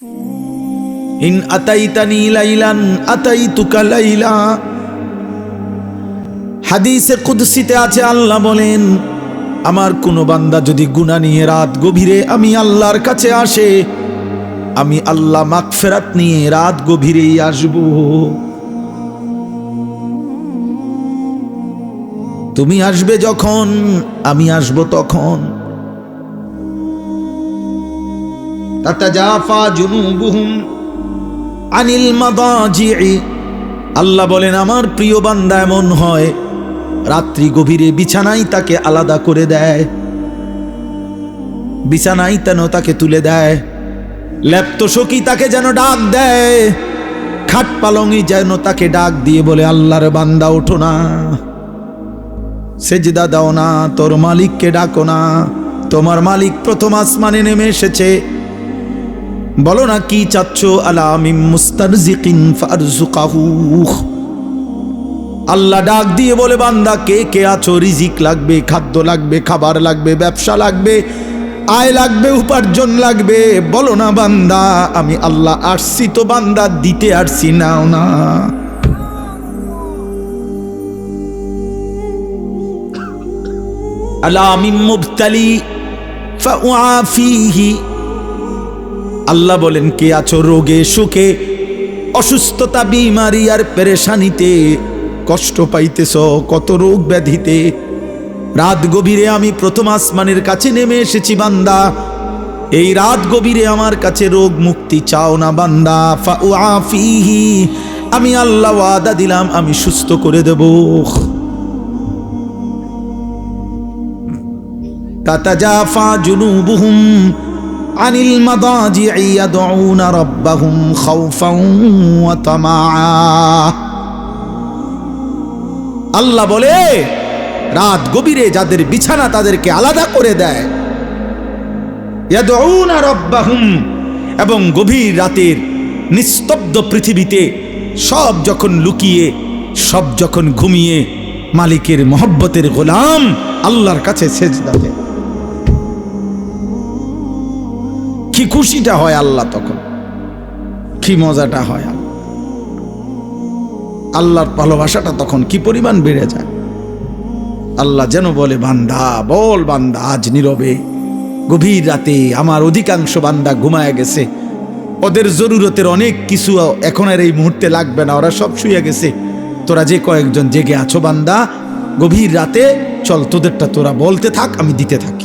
In আতাইতানি লাইলান আতাইতুকা লাইলা। হাদিসে কুদসিতে আছে, আল্লাহ বলেন, আমার কোনো বান্দা যদি গুনাহ নিয়ে রাত গভীরে আমি আল্লাহর কাছে আসে, আমি আল্লাহ মাগফিরাত নিয়ে রাত গভীরেই আসব। তুমি আসবে যখন, আমি আসব তখন। তাতাজাফা জুনুবুহুম আনিল মাদাজি'i। আল্লাহ বলেন, আমার প্রিয় বান্দা এমন হয়, রাত্রি গভীরে বিছানায় তাকে আলাদা করে দেয়, বিছানায় যেন তাকে তুলে দেয়, লেপ্তশোকী তাকে যেন ডাক দেয়, খাট পালঙ্গি যেন তাকে ডাক দিয়ে বলে, আল্লাহর বান্দা ওঠো না, সেজদা দাও না, তোর মালিককে ডাকো না, তোমার মালিক প্রথম আসমানে নেমে এসেছে, বলো না কি চাচ্ছ। আলা মিন মুস্তারজিকিন ফারজুকাহু। আল্লাহ ডাক দিয়ে বলে, বান্দা কে কে আছো, রিজিক লাগবে, খাদ্য লাগবে, খাবার লাগবে, ব্যবসা লাগবে, আয় লাগবে, উপার্জন লাগবে, বলো না বান্দা, আমি আল্লাহ আসছি তো বান্দা দিতে আসছি, নাও না। আলা মিন মুবতালি ফাউআফিহি। আল্লাহ বলেন, কে আছো রোগে সুখে, অসুস্থতা, বিমারি আর পেরেশানিতে কষ্ট পাইতেছ, কত রোগ ব্যাধিতে, রাত গভীরে আমি প্রথম আসমানের কাছে নেমে এসেছি বান্দা, এই রাত গভীরে আমার কাছে রোগ মুক্তি চাও না বান্দা। ফাউআফিহি, আমি আল্লাহ ওয়াদা দিলাম আমি সুস্থ করে দেব। তাতাজাফা জুনুবুহুম আনিল মাদাজি'i ইয়াদউনা রাব্বাহুম খাউফান ওয়া তামাআ। আল্লাহ বলে, রাত গভীরে যাদের বিছানা তাদেরকে আলাদা করে দেয়, ইয়াদউনা রাব্বাহুম, এবং গভীর রাতের নিস্তব্ধ পৃথিবীতে সব যখন লুকিয়ে, সব যখন ঘুমিয়ে মালিকের মহব্বতের গোলাম আল্লাহর কাছে সেজদা দেয়, কি খুশিটা হয় আল্লাহ তখন, কি মজাটা হয়, আল্লাহর ভালোবাসাটা তখন কি পরিমাণ বেড়ে যায়। আল্লাহ যেন বলে, বান্দা বল, বান্দা আজ নীরবে গভীর রাতে আমার অধিকাংশ বান্দা ঘুমায় গেছে, ওদের জরুরতের অনেক কিছু এখন আর এই মুহূর্তে লাগবে না, ওরা সব শুয়ে গেছে, তোরা যে কয়েকজন জেগে আছো বান্দা, গভীর রাতে চল তোদেরটা তোরা বলতে থাক, আমি দিতে থাকি।